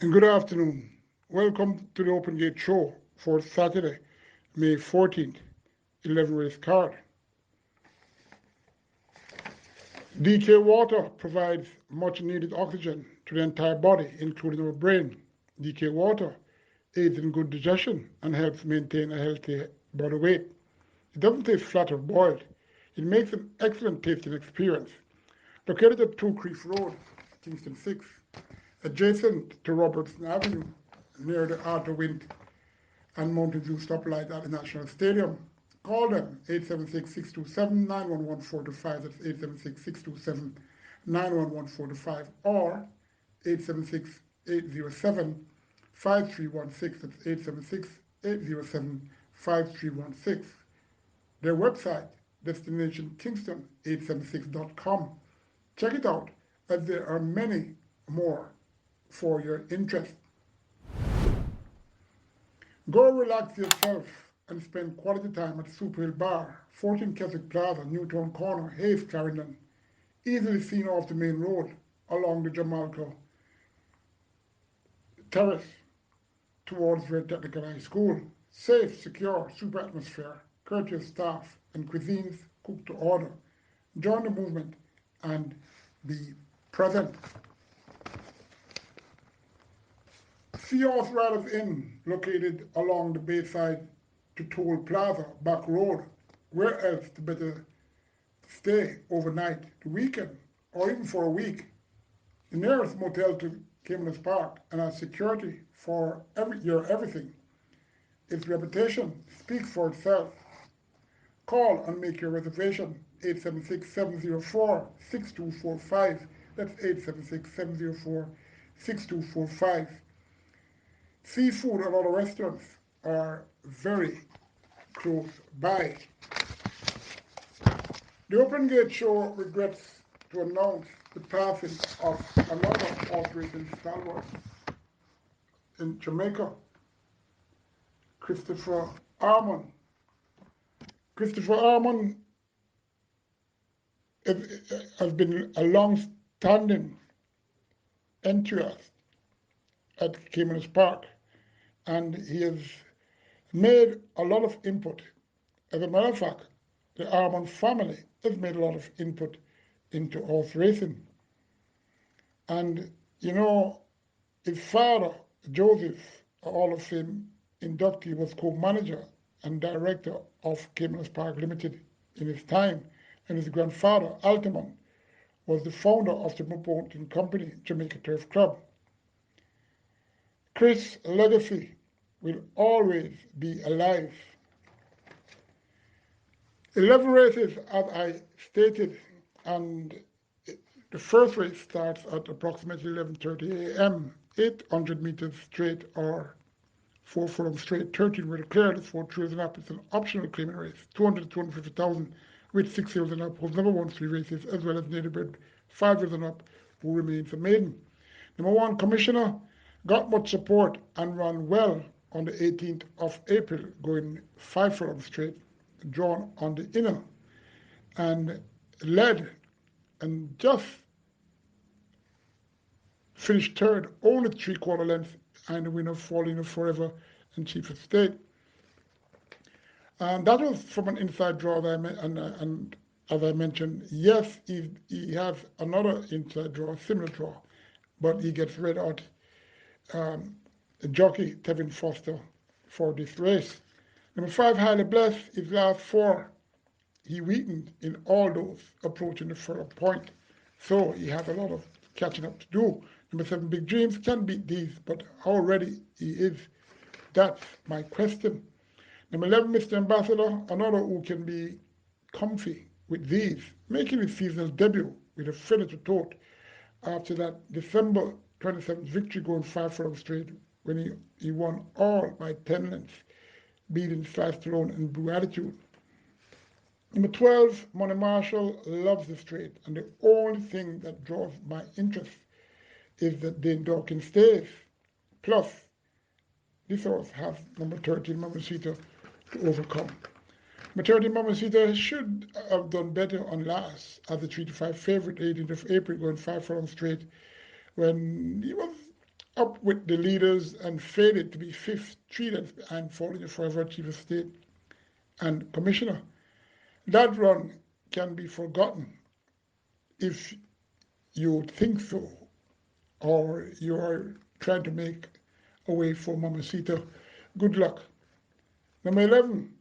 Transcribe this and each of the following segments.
And good afternoon. Welcome to the Open Gate Show for Saturday, May 14th, 11 race card. DK water provides much needed oxygen to the entire body, including our brain. DK water aids in good digestion and helps maintain a healthy body weight. It doesn't taste flat or boiled. It makes an excellent tasting experience. Located at 2 Creek Road, Kingston 6, adjacent to Robertson Avenue, near the Outer Wind and Mountain View stoplight at the National Stadium. Call them 876-627-91145, that's 876-627-91145, or 876-807-5316, that's 876-807-5316. Their website, destinationkingston876.com. Check it out, as there are many more for your interest. Go relax yourself and spend quality time at Super Hill Bar, 14 Keswick Plaza, Newtown Corner, Hayes, Clarendon. Easily seen off the main road along the Jamaica Terrace towards Red Technical High School. Safe, secure, super atmosphere, courteous staff, and cuisines cooked to order. Join the movement and be present. Seahorse Riders Inn, located along the Bayside to Toll Plaza, Back Road. Where else to better stay overnight, the weekend, or even for a week? The nearest motel to Caymanas Park and has security for your everything. Its reputation speaks for itself. Call and make your reservation, 876-704-6245. That's 876-704-6245. Seafood and other restaurants are very close by. The Open Gate Show regrets to announce the passing of another horse-racing stalwart in Jamaica, Christopher Armon. Christopher Armon has been a long-standing enthusiast at Caymanas Park, and he has made a lot of input. As a matter of fact, the Armon family has made a lot of input into horse racing. And, his father, Joseph, a Hall of Fame inductee, was co-manager and director of Caymanas Park Limited in his time, and his grandfather, Altamont, was the founder of the promoting company, Jamaica Turf Club. Chris' legacy will always be alive. 11 races, as I stated, and the first race starts at approximately 11:30 a.m. 800 meters straight or 4 furlong straight, 13 were declared, 4 trails and up. It's an optional claiming race, 200 to 250,000 with 6 years and up, who's never won 3 races, as well as native bred 5 years and up, who remains a maiden. Number 1, Commissioner, got much support and ran well on the 18th of April, going 5 furlong straight, drawn on the inner, and led and just finished third, only 3/4 lengths, and the winner Falling Forever and Chief of State. And that was from an inside draw, and as I mentioned, yes, he has another inside draw, a similar draw, but he gets red out jockey Tevin Foster for this race. Number 5, Highly Blessed, his last 4, he weakened in all those approaching the furlong point. So he has a lot of catching up to do. Number 7, Big Dreams, can beat these, but how ready he is, that's my question. Number 11, Mr. Ambassador, another who can be comfy with these, making his seasonal debut with a feather to tote after that December 27th victory going 5 furlong straight when he won all by 10 lengths, beating Fast Stallone and Blue Attitude. Number 12, Money Marshall, loves the straight, and the only thing that draws my interest is that Dane Dawkins stays. Plus, this horse has number 13, Mamacita, to overcome. Number 13, Mamacita should have done better on last as a 3-5 favorite, 18th of April, going 5 furlong straight, when he was up with the leaders and faded to be fifth, 3 lengths behind, falling the forever chief of state and commissioner. That run can be forgotten if you think so, or you are trying to make a way for Mamacita. Good luck. Number 11,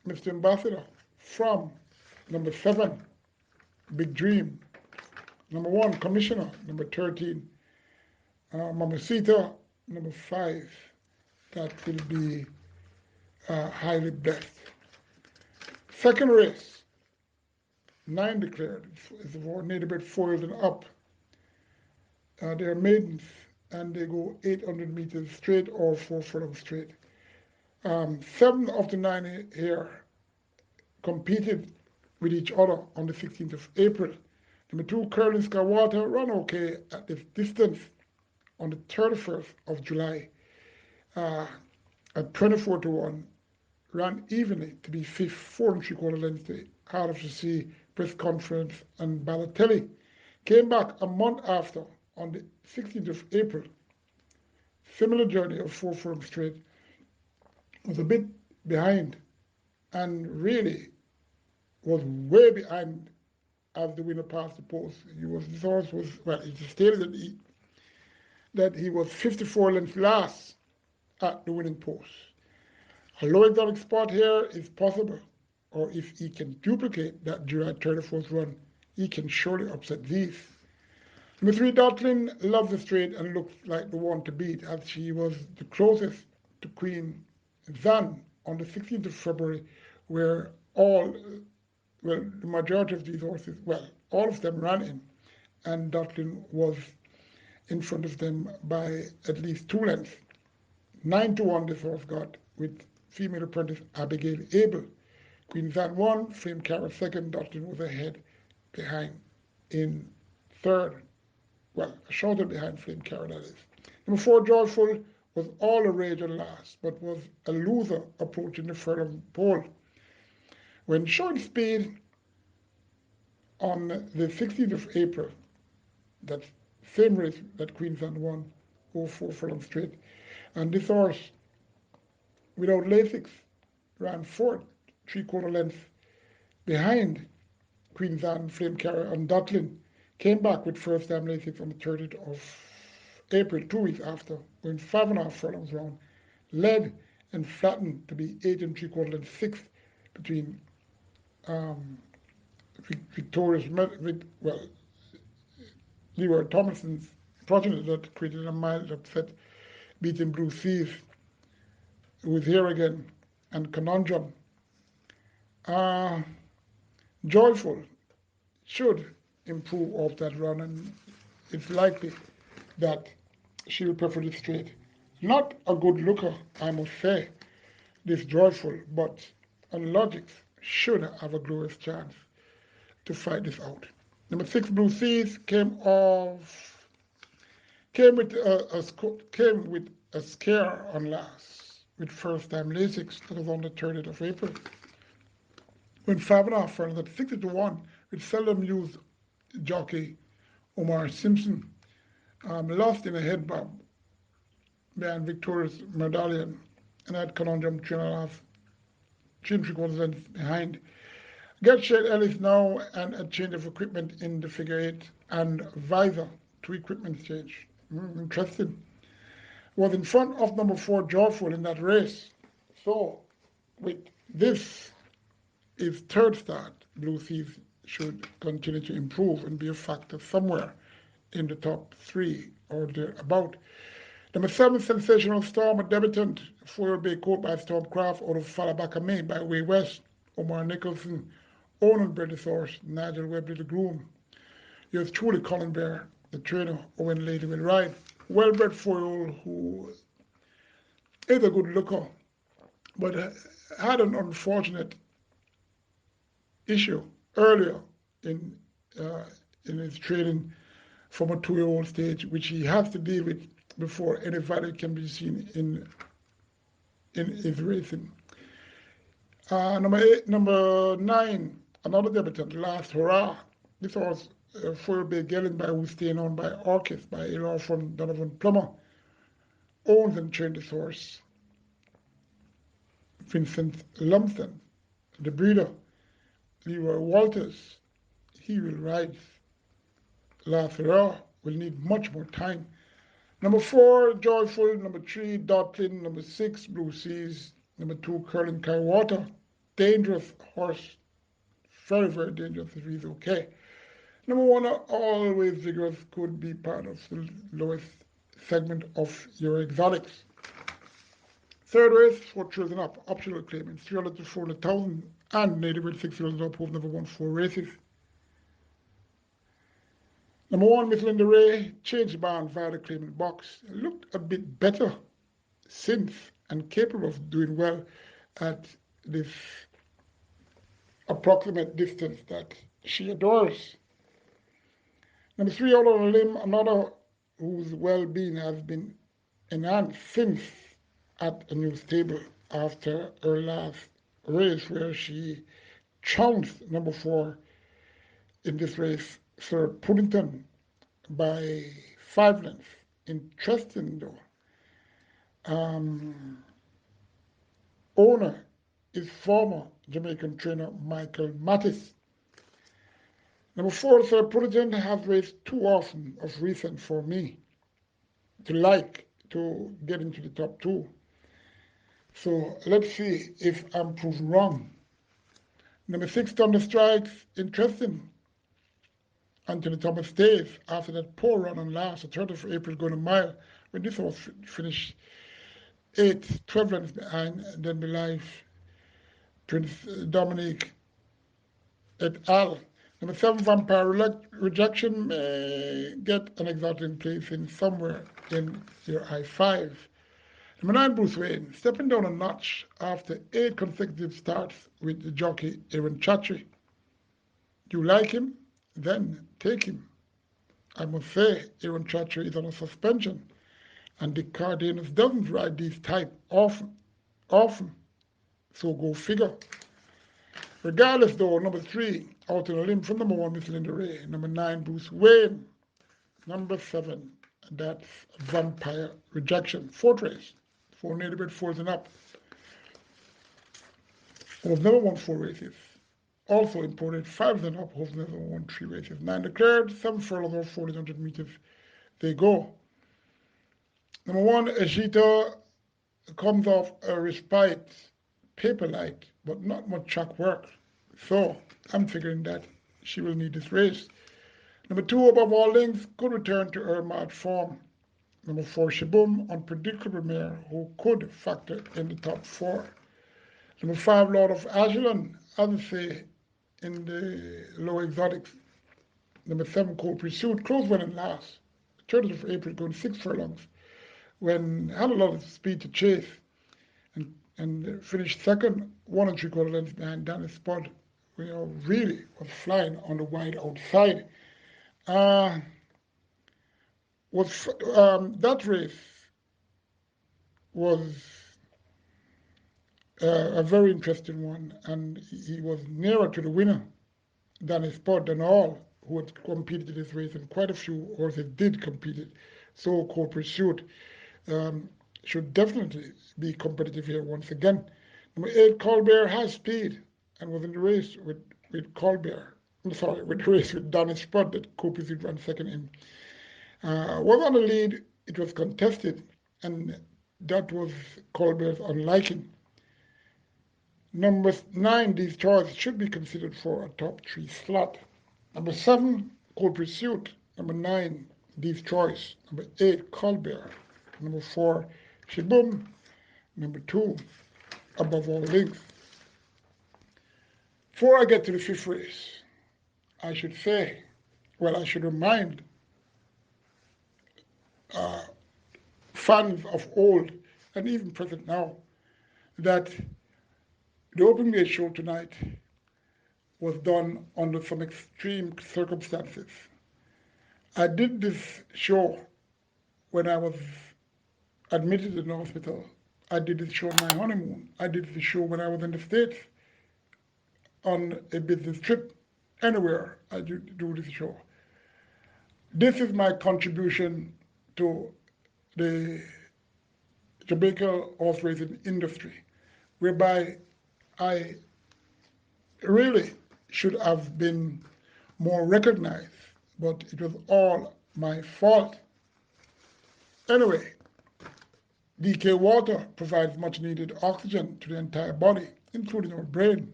Mr. Ambassador from number 7, Big Dream. Number 1, Commissioner. Number 13, Mamacita. Number 5, that will be highly blessed. Second race, 9 declared. It's for native foiled and up. They are maidens, and they go 800 meters straight or 4 furlongs straight. 7 of the 9 here competed with each other on the 16th of April. Number 2, Curling Skywater, ran okay at this distance on the 31st of July at 24-1. Ran evenly to be fifth, 4 3/4 lengths to Heart of the Sea, Press Conference, and Balotelli. Came back a month after on the 16th of April. Similar journey of 4 furlongs straight. Was a bit behind and really was way behind as the winner passed the post. His horse was, well, it stated that he was 54 lengths last at the winning post. A low exotic spot here is possible, or if he can duplicate that July 34th run, he can surely upset these. Number 3, Dotlin loves the straight and looks like the one to beat, as she was the closest to Queen Zan on the 16th of February, where the majority of these horses, all of them ran in, and Dotlin was in front of them by at least 2 lengths. 9-1 this horse got, with female apprentice Abigail Abel. Queen Zan won, Flame Carrot second, Dotlin was ahead behind in third. Well, a shorter behind Flame Carrot, that is. Number 4, Joyful, was all a rage at last, but was a loser approaching the furlong pole. When showing speed on the 16th of April, that same race that Queen Zan won, 4 furlongs straight, and this horse, without Lasix, ran 4 3/4 lengths behind Queen Zan, Flame Carrier, and Dotlin. Came back with first time Lasix on the 30th of April, 2 weeks after, going 5.5 furlongs round, led and flattened to be 8 3/4 lengths, sixth between Leroy Thomason's progeny that created a mild upset, beating Blue Seas, who is here again, and Conundrum. Joyful should improve off that run, and it's likely that she will prefer the straight. Not a good looker, I must say, this Joyful, but on logics should have a glorious chance to fight this out. Number 6, Blue Seas, came with a scare on last, with first time Lasix, that was on the 30th of April. Went 5.5 furlongs at 60-1 with seldom used jockey Omar Simpson. Lost in a head bob behind Victoria's Medallion, and had Conundrum 3.5, 3 3/4 lengths behind. Get Shade Ellis now, and a change of equipment in the figure 8 and visor, 2 equipment change. Interesting. Was in front of number 4, Joyful, in that race. So, with this, his third start, Blue Seas should continue to improve and be a factor somewhere in the top 3 or thereabout. Number 7, Sensational Storm, a debutant, 4-year-old bay coat by Stormcraft out of Falabaka, Maine, by Way West. Omar Nicholson, owned and bred this horse. Nigel Webley, the groom. Yours truly, Colin Blair, the trainer. Owen Lady will ride. Well-bred 4-year-old who is a good looker, but had an unfortunate issue earlier in his training from a 2-year-old stage, which he has to deal with before any value can be seen in his racing. Number 9, another debutant, Last Hurrah. This was 4-year-old bay gelding by Who's Staying On by Orchis by Elor from Donovan Plummer. owns and trained this horse. Vincent Lumsden, the breeder. Leroy Walters, he will ride. La Ferrara will need much more time. Number 4, Joyful. Number 3, Dotlin. Number 6, Blue Seas. Number 2, Curling Water. Dangerous horse. Very, very dangerous if he's okay. Number 1, Always Vigorous, could be part of the lowest segment of your exotics. Third race, 4 children up, optional claiming 300 to 400,000, and native with 6 children up, who've never won 4 races. Number 1, Miss Linda Ray, changed band via the claiming box. Looked a bit better since and capable of doing well at this approximate distance that she adores. Number 3, out on a limb, another whose well-being has been enhanced since at a new stable after her last race, where she trounced number 4 in this race, Sir Puddington, by 5 lengths. Interesting though. Owner is former Jamaican trainer Michael Mattis. Number 4, Sir Puddington, has raced too often of recent for me to get into the top 2. So let's see if I'm proven wrong. Number 6, Thunder Strikes, interesting. Anthony Thomas stays after that poor run on last, the 30th of April, going a mile. When this horse finished 8th, 12 runs behind, and then believe Prince Dominic et al. Number 7, Vampire Rejection, may get an exotic place in somewhere in your I-5. Number 9, Bruce Wayne, stepping down a notch after 8 consecutive starts with the jockey Aaron Chatry. You like him? Then take him. I must say, Aaron Chatry is on a suspension, and Dick Cardenas doesn't ride these type often. So go figure. Regardless though, number 3, out on a limb from number 1, Miss Linda Ray. Number 9, Bruce Wayne. Number 7, that's Vampire Rejection. 4th race. 4 native bred 4s and up. Who's never won 4 races. Also imported 5s and up, who's never won 3 races. 9 declared, 7 furlongs or 1,400 meters. They go. Number 1, Ajita comes off a respite, paper light, but not much track work. So I'm figuring that she will need this race. Number 2, Above All Links, could return to her mad form. Number 4, Shaboom, unpredictable mare who could factor in the top 4. Number 5, Lord of Agilon, as I say in the low exotics. Number 7, Cold Pursuit, close winning last. 30th of April, going 6 furlongs, when had a lot of speed to chase, and finished second, 1 3/4 lengths behind Danny Spud. Really was flying on the wide outside. That race was a very interesting one, and he was nearer to the winner than his spot than all who had competed in this race, and quite a few horses did compete it. So Cold Pursuit should definitely be competitive here once again. Number 8, Colbert has speed and was in the race with Colbert. I'm sorry, with the race with Danny Spud that Cold Pursuit ran second in. Was on the lead, it was contested, and that was Colbert's unliking. Number 9, these choices should be considered for a top 3 slot. Number 7, Cold Pursuit. Number 9, these choice. Number 8, Colbert. Number 4, Shaboom. Number 2, Above All Links. Before I get to the 5th race, I should remind fans of old and even present now that the open gate show tonight was done under some extreme circumstances. I did this show when I was admitted in the hospital. I did this show on my honeymoon. I did this show when I was in the States on a business trip. Anywhere I do this show. This is my contribution to the Jamaica horse racing industry, whereby I really should have been more recognized, but it was all my fault. Anyway, DK water provides much needed oxygen to the entire body, including our brain.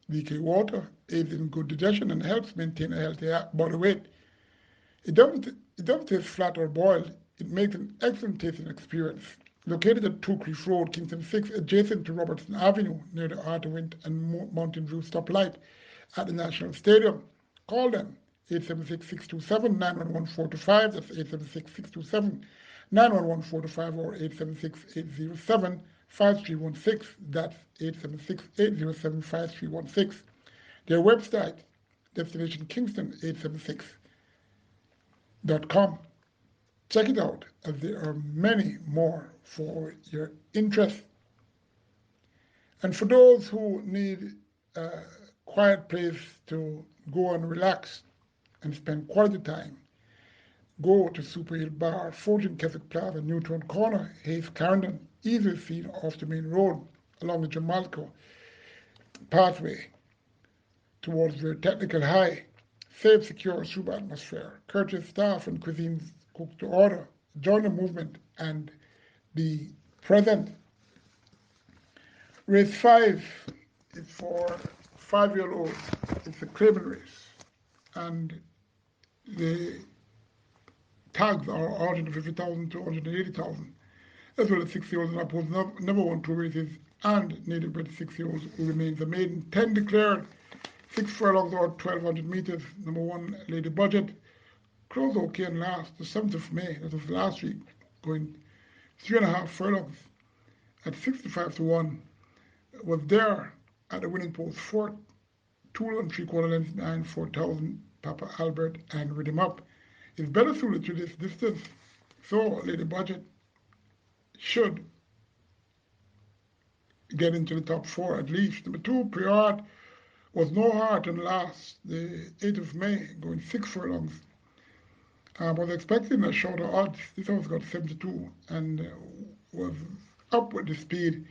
DK water aids in good digestion and helps maintain a healthy body weight. It doesn't taste flat or boiled. It makes an excellent tasting experience. Located at 2 Creek Road, Kingston 6, adjacent to Robertson Avenue, near the Arterwind and Mountain View stoplight at the National Stadium. Call them 876-627-911-425. That's 876-627-911-425 or 876-807-5316. That's 876-807-5316. Their website, Destination Kingston 876.com. Check it out, as there are many more for your interest. And for those who need a quiet place to go and relax and spend quality time, go to Super Hill Bar, Fortune Keswick Plaza, Newtown Corner, Hayes Clarendon, easily seen off the main road along the Jamalco pathway towards the Technical High. Safe, secure, super atmosphere, courteous staff and cuisines cooked to order. Join the movement and be present. Race 5 is for 5-year-olds. It's a Cayman race. And the tags are 150,000 to 180,000, as well as 6-year-olds and upwards. Never won 2 races, and native bred 6-year-olds who remains a maiden. 10 declared, 6 furlongs or 1,200 meters. Number 1, Lady Budget. Close okay and last, the 7th of May, that was last week, going 3.5 furlongs at 65 to 1. Was there at the winning post for 2 3/4 lengths behind 4,000 Papa Albert and Rhythm Up. Is better suited to this distance, so Lady Budget should get into the top 4 at least. Number 2, Priart was no heart and last, the 8th of May, going 6 furlongs. Was expecting a shorter odds. This horse got 72 and was up with the speed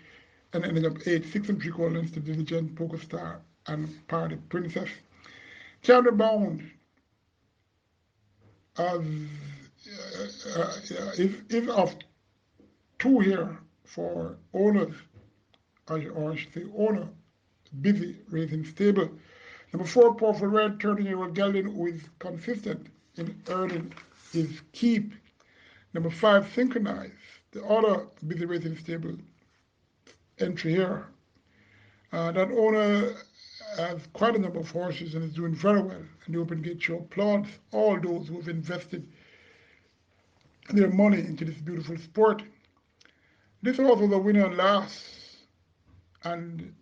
and ended up 8, 6 3/4 lengths to Diligent, Poker Star, and Party Princess. Chandler Bound is of 2 here for owners, or I should say owner, busy raising stable. Number 4, Powerful Red, 13-year-old gelding who is consistent in earning his keep. Number 5, Synchronize, the other busy racing stable entry here. That owner has quite a number of horses and is doing very well. And the Open Gate Show applauds all those who have invested their money into this beautiful sport. This horse was a winner last and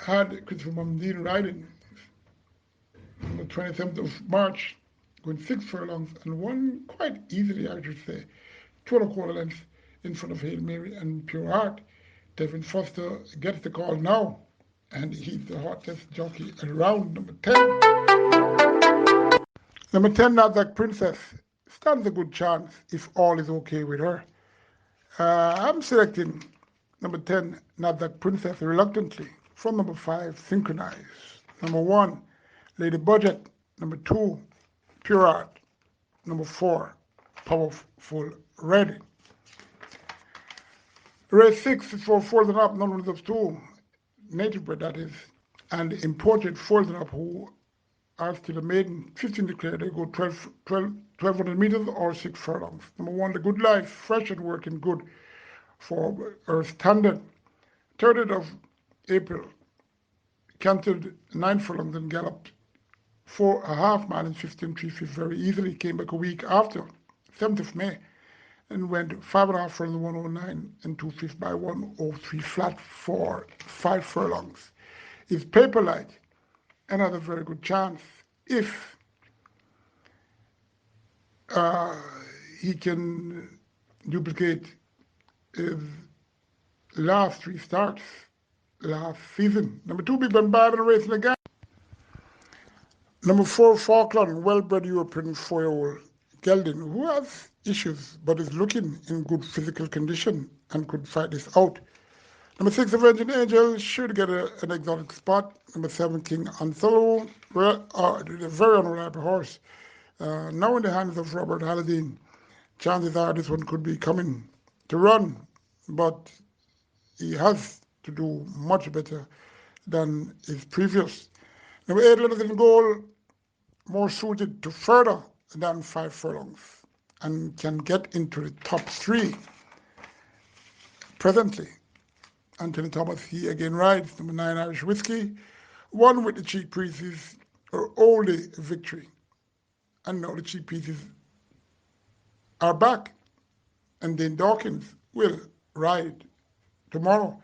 had Christopher Mundine riding on the 27th of March, going 6 furlongs and won quite easily, I should say. 2 1/4 lengths in front of Hail Mary and Pure Heart. Devin Foster gets the call now, and he's the hottest jockey around. Number 10, Nasdaq Princess, stands a good chance if all is okay with her. I'm selecting number 10, Nasdaq Princess, reluctantly, from number 5, Synchronize. Number 1, Lady Budget. Number 2, Pure Art. Number 4, Powerful Red. Race 6 is for foals and up, none of those 2, native bred that is, and imported foals and up who are still a maiden. 15 declared, they go 1,200 meters or 6 furlongs. Number 1, The Good Life, fresh and working good for her standard. 30th of April, cancelled 9 furlongs and galloped 4.5 miles in 15 3/5 very easily. Came back a week after, 7th of May, and went 5.5 furlongs, 109 and 2/5 by 103 flat for 5 furlongs. Is Paperlight, and has a very good chance if he can duplicate his last 3 starts last season. Number 2, Big Ben Bad and racing again. Number 4, Falkland, well-bred European 4-year-old gelding who has issues but is looking in good physical condition and could fight this out. Number 6, Avenging Angel should get an exotic spot. Number 7, King Anselo, a very unreliable horse. Now in the hands of Robert Halladine, chances are this one could be coming to run, but he has to do much better than his previous. Number 8, Letters in Goal, more suited to further than 5 furlongs and can get into the top 3 presently. Anthony Thomas, he again rides. Number 9, Irish Whiskey, won with the cheap pieces, her only victory. And now the cheap pieces are back, and Dane Dawkins will ride tomorrow.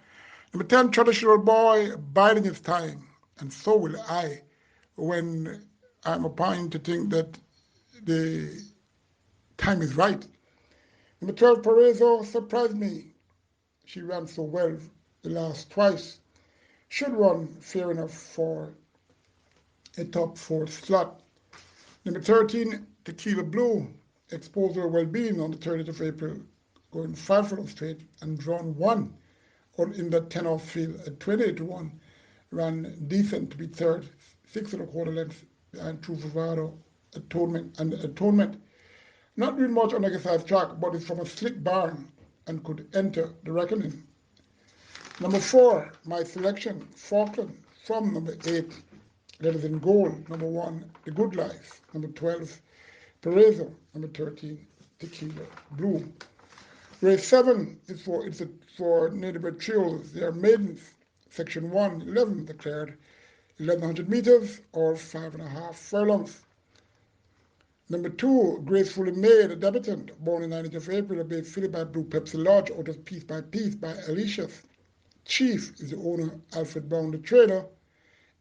Number 10, Traditional Boy, biding his time, and so will I when I'm applying to think that the time is right. Number 12, Paraiso, surprised me. She ran so well the last twice. Should run fair enough for a top 4 slot. Number 13, Tequila Blue, exposed her well-being on the 30th of April, going 5 furlongs straight and drawn 1 in that 10-off field at 28-1. Ran decent to be third, 6 1/4 lengths behind True Bravado, Atonement. Not doing much on the exercise track, but it's from a slick barn and could enter the reckoning. Number 4, my selection, Falkland, from number 8, Letters in Gold. Number 1, The Good Life. Number 12, Paraiso. Number 13, Tequila Blue. Race 7 is for native trios. They are maidens. Section 1, 11 declared 1100 meters or 5.5 furlongs. Number 2, Gracefully Made, a debutant, born in 19th of April, obeyed filly by Blue Pepsi Lodge, out of Piece by Piece by Alicia's. Chief is the owner, Alfred Brown, the trainer.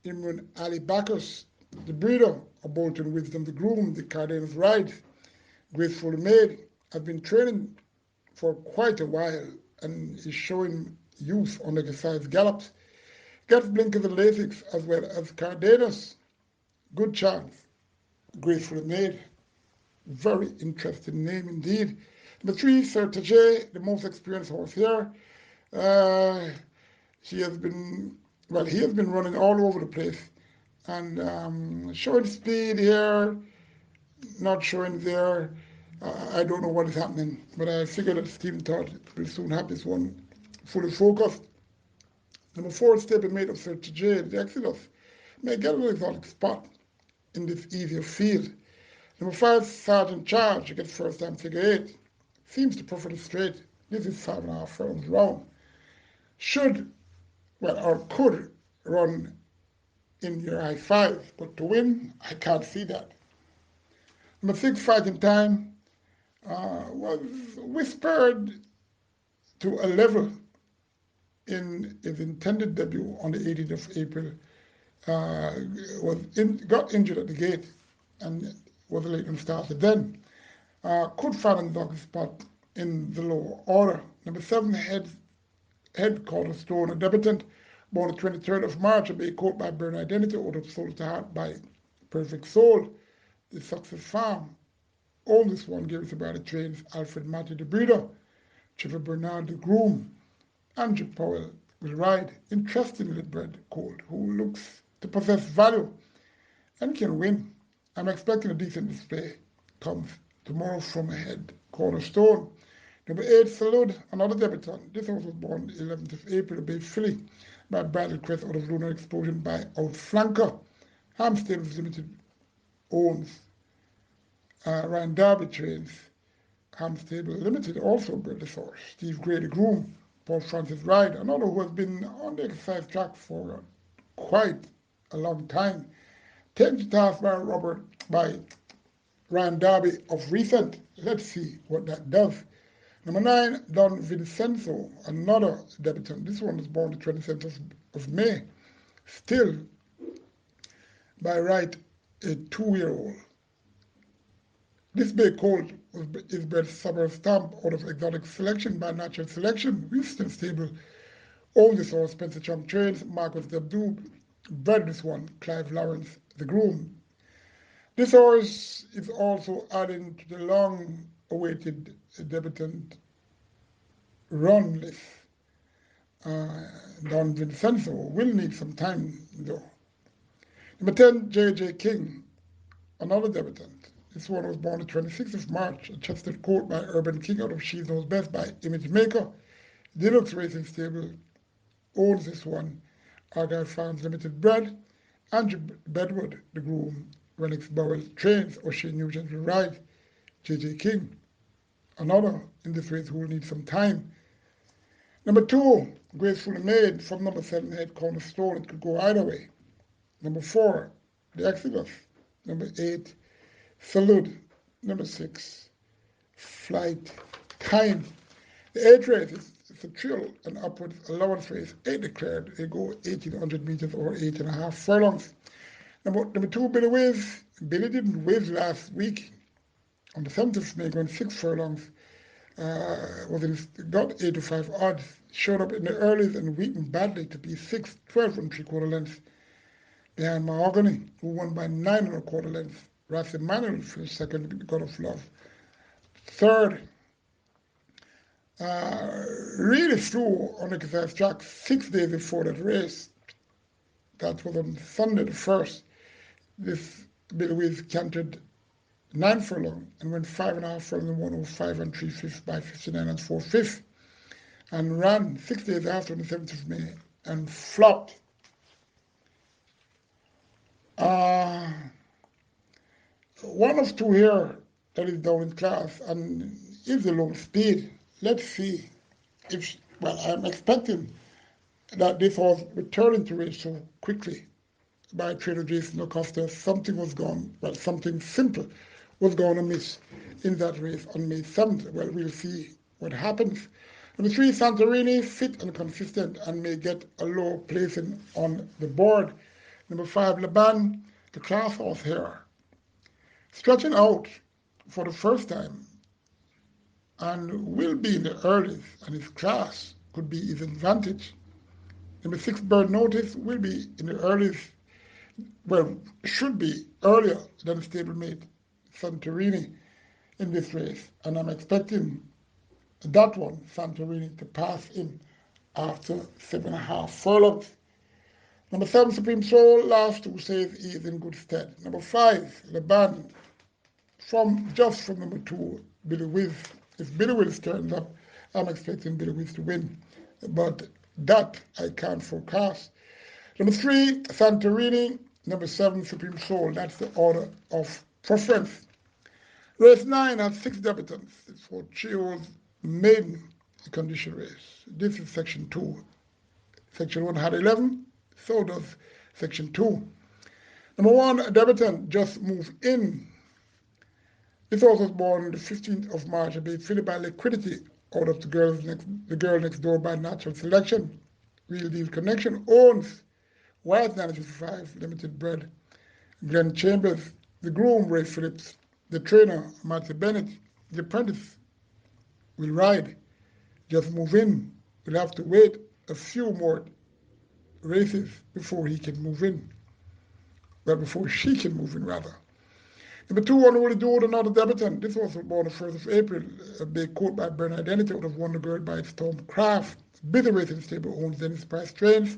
Imran Ali Bacchus, the breeder, of Bolton Wisdom, the groom, the Cardenas rides. Gracefully Made has been training for quite a while and is showing youth on exercise gallops. Gets blinkers and Lasix as well as Cardenas. Good chance. Gracefully Made. Very interesting name indeed. Number 3, Sir Tajay, the most experienced horse here. He has been running all over the place and showing speed here, not showing there. I don't know what is happening, but I figured that Stephen thought we'll soon have this one fully focused. Number 4, Stablemate of Sir Tajay, the Exodus, may get an exotic spot in this easier field. Number 5, Sergeant Charge against first time figure 8. Seems to prefer the straight. This is 5.5 furlongs round. Could run in your I-5, but to win, I can't see that. Number 6, Fighting Time, was whispered to a level in his intended debut on the 18th of April. Got injured at the gate and was late and started then. Could find a dog spot in the lower order. Number 7, Head Cornerstone, a debutant, born the 23rd of March, and be caught by Burn Identity, out of Soul to Heart by Perfect Soul. The Success Farm. Owns this one, Gary Sabata trains Alfred Matthew the breeder, Trevor Bernard the groom, Andrew Powell will ride. Interestingly bred colt, who looks to possess value and can win. I'm expecting a decent display. Comes tomorrow from Head Cornerstone. Number 8, Salute, another debutant. This horse was born 11th of April, obeyed filly by Bradley Crest out of Lunar Explosion by Outflanker. Hamstables Limited owns. Ryan Darby trains. Hamstable Limited also bred this horse. Steve Gray, the groom. Paul Francis Ride, another who has been on the exercise track for quite a long time. Taken to task by Ryan Darby of recent. Let's see what that does. Number 9, Don Vincenzo, another debutant. This one was born the 27th of May. Still, by right, a 2-year-old. This bay colt is bred Summer Stamp out of Exotic Selection by Natural Selection. Houston Stable. Owns this horse, Spencer Chong trains, Marcus Dabdoob bred this one, Clive Lawrence, the groom. This horse is also adding to the long-awaited debutant run list. Don Vincenzo will need some time, though. Number 10, J.J. King, another debutant. This one was born the 26th of March, a Chestnut Court by Urban King out of She's Knows Best by Image Maker. Deluxe Racing Stable owns this one. Argyle Farms Limited bred. Andrew Bedward, the groom. Renix Burwell trains. O'Shea Nugent will ride. J.J. King, another in this race who will need some time. Number 2, Gracefully Made from number 7, Head Cornerstone. It could go either way. Number 4, The Exodus. Number 8, Salute. Number 6, Flight Kind. The 8th race is a thrill and upward allowance race. 8 declared. They go 1,800 meters or 8.5 furlongs. Number 2, Billy Whiz. Billy didn't whiz last week. On the 7th of May, going 6 furlongs. Got 8 to 5 odds. Showed up in the earlies and weakened badly to be 6th, 12 and 3/4 lengths behind Mahogany, who won by 9 1/4 lengths. Ras Emanuel finished second with God of Love. Third, really flew on the exercise track 6 days before that race. That was on Sunday the 1st. This Billy Whiz cantered 9 furlong and went 5.5 furlong in 105 and 3/5 by 59 and 4/5, and ran 6 days after on the 7th of May and flopped. One of two here that is down in class and is the low speed. Let's see if, well, I'm expecting that this horse returning to race so quickly by trainer Jason Acosta. Something was gone, well, something simple was going to miss in that race on May 7th. Well, we'll see what happens. Number 3, Santorini, fit and consistent and may get a low placing on the board. Number 5, Laban, the class horse here, stretching out for the first time and will be in the early, and his class could be his advantage. Number 6, Bird Notice, will be in the early, well, should be earlier than stablemate Santorini in this race, and I'm expecting that one, Santorini, to pass him after 7.5 furlongs. Number 7, Supreme Soul, last 2 says he is in good stead. Number 5, Laban, from number 2, Billy Whiz. If Billy Whiz turns up, I'm expecting Billy Whiz to win, but that I can't forecast. Number 3, Santorini. Number 7, Supreme Soul. That's the order of preference. Race 9 has 6 debutants. It's for Chio's maiden condition race. This is section 2. Section 1 had 11, so does section 2. Number 1, a debutant just moved in. This horse was born the 15th of March and being fitted by Liquidity out of the girl next door by Natural Selection. Real Deal Connection owns White 955 Limited Bred. Glenn Chambers, the groom, Ray Phillips, the trainer, Matthew Bennett, the apprentice will ride, just move in. We'll have to wait a few more races before he can move in. Well, before she can move in, rather. Number 2, Unruly Dude, another debutant. This was born the 1st of April. A big quote by Bernard Identity out of Wonder Girl by Stormcraft. Busy Racing Stable owns Dennis Price Trains.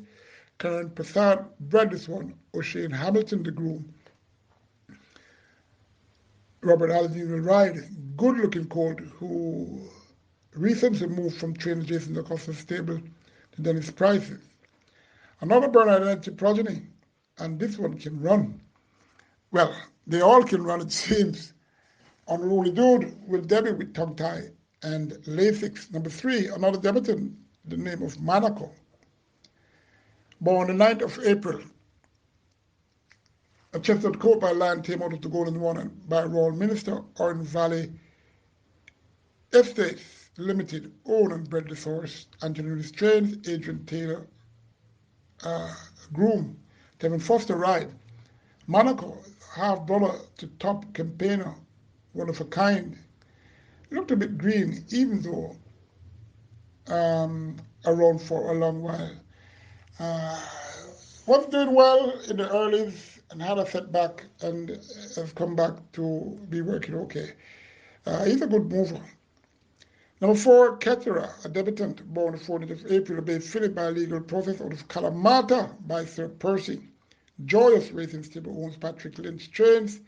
Karen Prasad bred this one. O'Shea Hamilton, the groom. Robert Aldine will ride. Good-looking colt who recently moved from trainer Jason Acosta's stable to Dennis Price's. Another Bernard Identity progeny, and this one can run. Well, they all can run, it seems. Unruly Dude will debut with tongue tie and Lasix. Number 3, another debutant, the name of Monaco. Born the 9th of April. A Chestnut Court by Lion Tame out of the Golden One and by Royal Minister, Orange Valley Estates Limited, owned and bred this horse. Anthony Trains, Adrian Taylor, groom. Kevin Foster ride. Monaco, half-brother to top campaigner, one of a kind. Looked a bit green, even though around for a long while. Was doing well in the earlies and had a setback and has come back to be working okay. He's a good mover. Number 4, Ketera, a debutant born the 14th of April, obeyed Philip by legal process out of Kalamata by Sir Percy. Joyous Racing Stable owns Patrick Lynch Trains.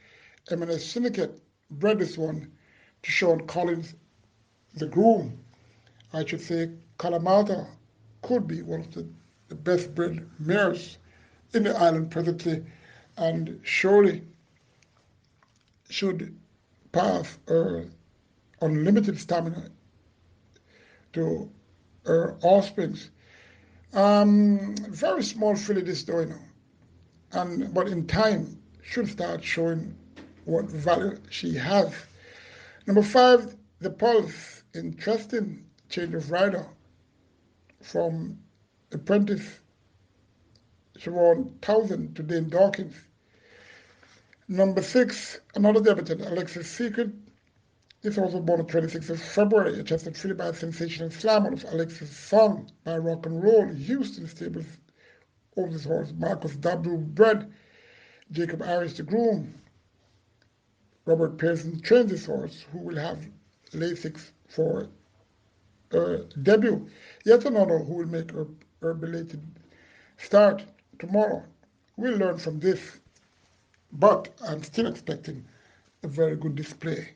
M&S Syndicate bred this one to Sean Collins, the groom. I should say Kalamata could be one of the best bred mares in the island presently, and surely should pass her unlimited stamina to her offsprings. Very small filly this though, but in time should start showing what value she has. Number 5, the Pulse, interesting change of rider from apprentice Siobhan Townsend to Dane Dawkins. Number 6, another debutant, Alexis Secret. This also born on 26th of February, adjusted filly by Sensational Slam of Alexis Song by Rock and Roll. Houston Stables owns this horse. Marcus W. bred. Jacob Irish the groom. Robert Pearson trains this horse, who will have Lasix for her debut. Yet another who will make her belated start tomorrow. We'll learn from this, but I'm still expecting a very good display.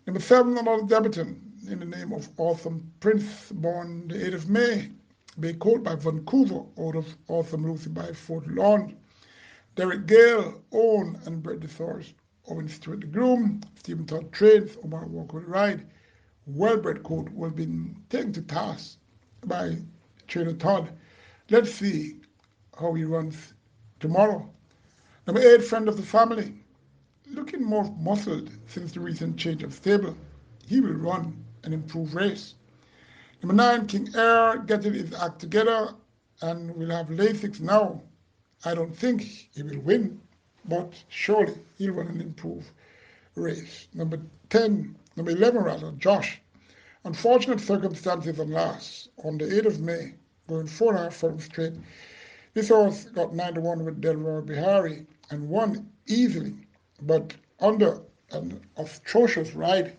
Number 7, another debutant in the name of Awesome Prince, born the 8th of May, being called by Vancouver out of Awesome Lucy by Fort Lawn. Derek Gale owned and bred this horse. Owen Stewart the groom, Stephen Todd trains, Omar Walker will ride. Well-bred colt will be taken to task by trainer Todd. Let's see how he runs tomorrow. Number 8, friend of the family, looking more muscled since the recent change of stable. He will run an improved race. Number 9, King Air, getting his act together and will have Lasix now. I don't think he will win, but surely he'll run an improved race. Number 11 rather, Josh. Unfortunate circumstances on last. On the 8th of May, going 4.5 furlongs straight, this horse got 9-1 with Delroy Bihari and won easily, but under an atrocious ride,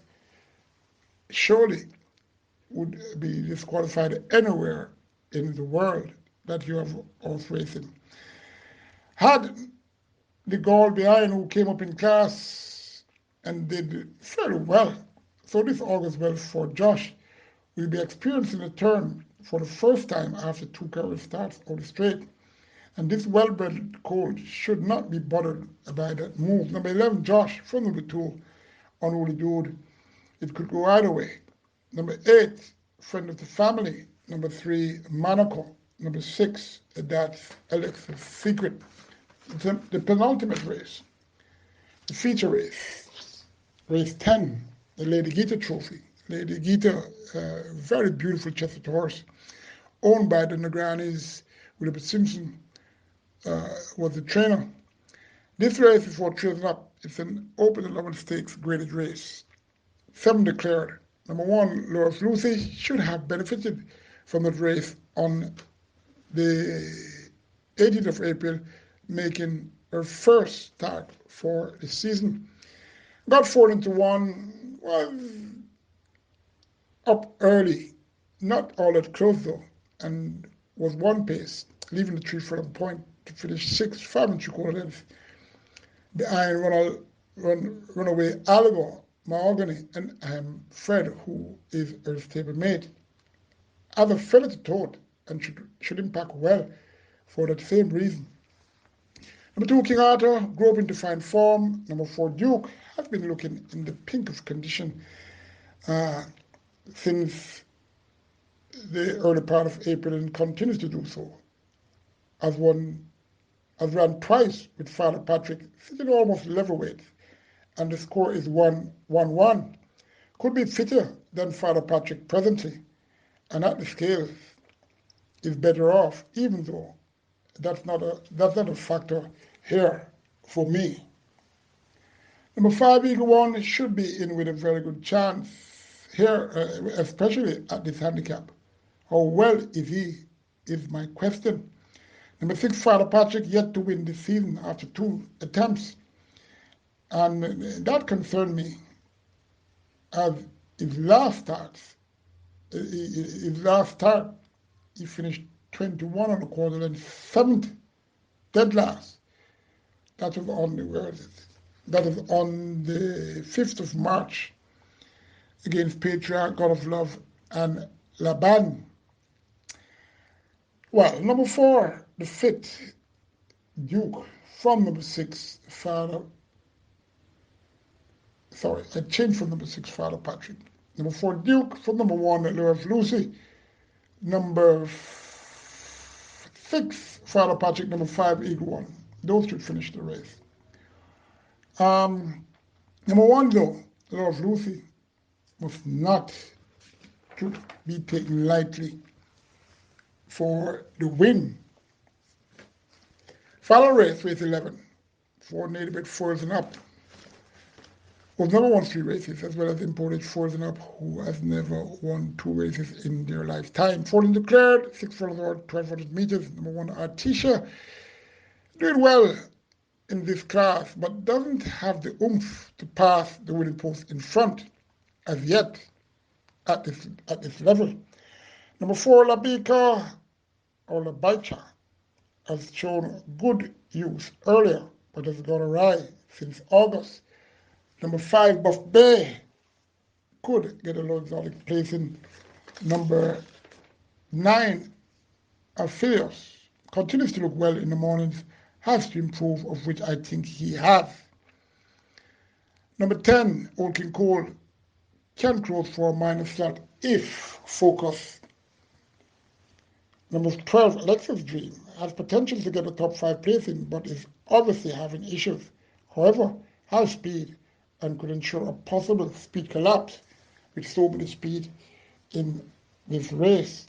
surely would be disqualified anywhere in the world that you have horse racing. Had the girl behind who came up in class and did fairly well, so this augurs well for Josh. Will be experiencing a turn for the first time after 2 career starts on the straight. And this well-bred colt should not be bothered by that move. Number 11, Josh, from number 2, Unruly Dude. It could go either way. Number 8, friend of the family. Number 3, Monaco. Number 6, that's Alexis Secret. The penultimate race, the feature race, race 10, the Lady Gita Trophy. Lady Gita, very beautiful Chester horse, owned by the Negranis. Wilbur Simpson was the trainer. This race is for children up. It's an open 11 stakes graded race. 7 declared. Number 1, Loris Lucy, should have benefited from that race on the 18th of April, making her first start for the season. Got 4-1, was up early, not all that close though, and was 1 pace, leaving the 3 furlong point to finish 6th, 5.75 lengths behind runaway Allegor, Mahogany, and Fred, who is her stablemate. As a feather to tote, and should impact well for that same reason. Number 2, King Arthur, grew up into fine form. Number 4, Duke, has been looking in the pinkest condition since the early part of April and continues to do so. Has run twice with Father Patrick, sitting almost level weight, and the score is 1-1-1. Could be fitter than Father Patrick presently, and at the scales is better off, even though that's not a factor here for me. Number 5, Eagle One, should be in with a very good chance here, especially at this handicap. How well is he, is my question. Number 6, Father Patrick, yet to win this season after 2 attempts. And that concerned me, as his last start, he finished 21 on the quarter and 7th, dead last. That was on the 5th of March against Patriarch, God of Love, and Laban. Well, number 4, the fit Duke from number 6, I changed from number 6, Father Patrick. Number 4, Duke from number 1, Allure of Lucy. Number 6, Father Patrick. Number 5, Eagle One. Those should finish the race. Number 1, though, Allure of Lucy, was not to be taken lightly for the win. Final race 11, for native bred fours and up, was never won 3 races, as well as imported fours and up, who has never won 2 races in their lifetime. 14 declared, 6 furlongs or 1,200 meters. Number 1, Artesia, doing well in this class, but doesn't have the oomph to pass the winning post in front as yet at this level. Number 4, Labika or Labaicha, has shown good use earlier, but has gone awry since August. Number 5, Buff Bay, could get a low exotic placing. Number 9, Aphelios, continues to look well in the mornings, has to improve, of which I think he has. Number 10, Old King Cole, can close for a minor slot if focused. Number 12, Alexa's Dream, has potential to get a top 5 placing, but is obviously having issues. However, has speed and could ensure a possible speed collapse with so many speed in this race.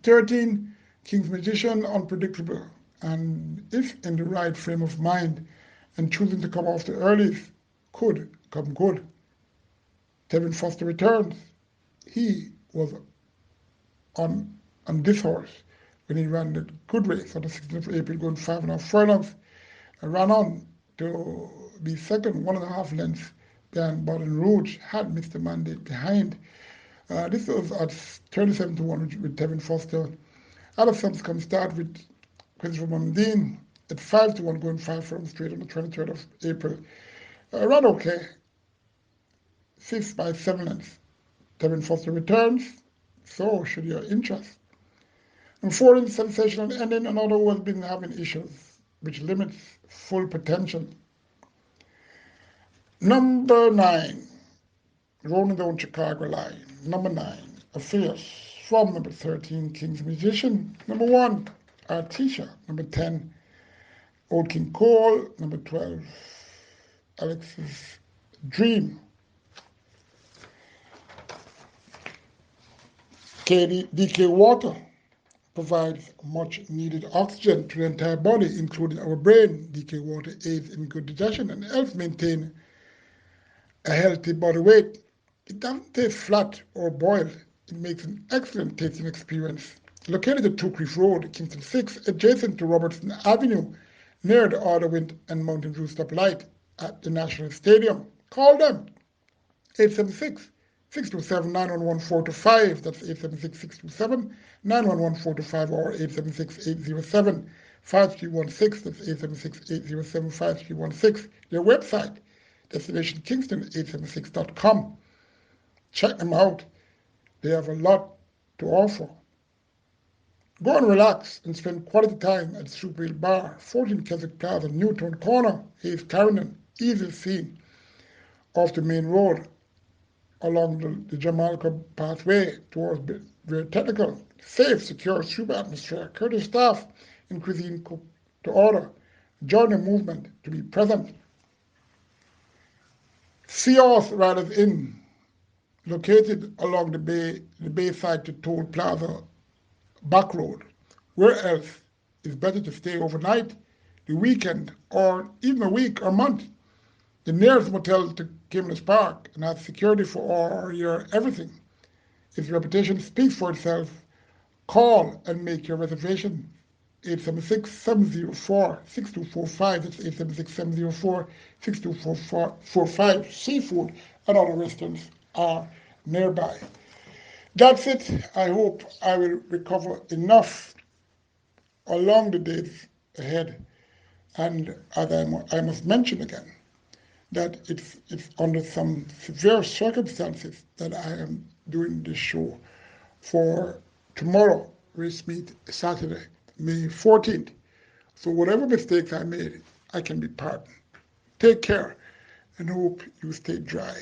13, King's Magician, unpredictable, and if in the right frame of mind and choosing to come off the earliest, could come good. Tevin Foster returns. He was on this horse when he ran the good race on the 16th of April, going 5.5 furlongs, and ran on to be second, 1.5 lengths behind Baton Rouge, had missed the mandate behind. This was at 37 to 1 with Tevin Foster. Other sums come start with Christopher Mundine at 5 to 1, going 5 furlongs straight on the 23rd of April. Ran okay, 6th by 7 lengths. Tevin Foster returns, so should your interest. And 14, Sensational Ending, another who has been having issues, which limits full potential. Number 9, rolling down Chicago line. Number 9, Aphelios, from number 13, King's Magician. Number 1, Artesia. Number 10, Old King Cole. Number 12, Alexa's Dream. DK Water provides much needed oxygen to the entire body, including our brain. DK Water aids in good digestion and helps maintain a healthy body weight. It doesn't taste flat or boiled. It makes an excellent tasting experience. Located at 2 Creek Road, Kingston 6, adjacent to Robertson Avenue, near the Orderwind and Mountain View stoplight at the National Stadium. Call them, 876-627-9145. That's 876-627-9145 or 876-807-5316. That's 876-807-5316. Their website, Destination Kingston 876.com. Check them out. They have a lot to offer. Go and relax and spend quality time at Super Hill Bar, 14 Keswick Plaza, Newtown Corner, Hayes Clarendon. Easily seen off the main road along the Jamaica pathway towards very technical, safe, secure, super atmosphere, courteous staff, and cuisine cooked to order. Join the movement to be present. Seahorse Riders Inn, located along the Bayside to Toll Plaza back road. Where else is better to stay overnight, the weekend, or even a week or month? The nearest motel to Caymanas Park and has security for all your everything. Its reputation speaks for itself. Call and make your reservation 876-704-6245. It's 876-704-6245. Seafood and other restaurants are nearby. That's it. I hope I will recover enough along the days ahead. And as I must mention again, that it's under some severe circumstances that I am doing this show for tomorrow, race meet Saturday, May 14th. So whatever mistakes I made, I can be pardoned. Take care and hope you stay dry.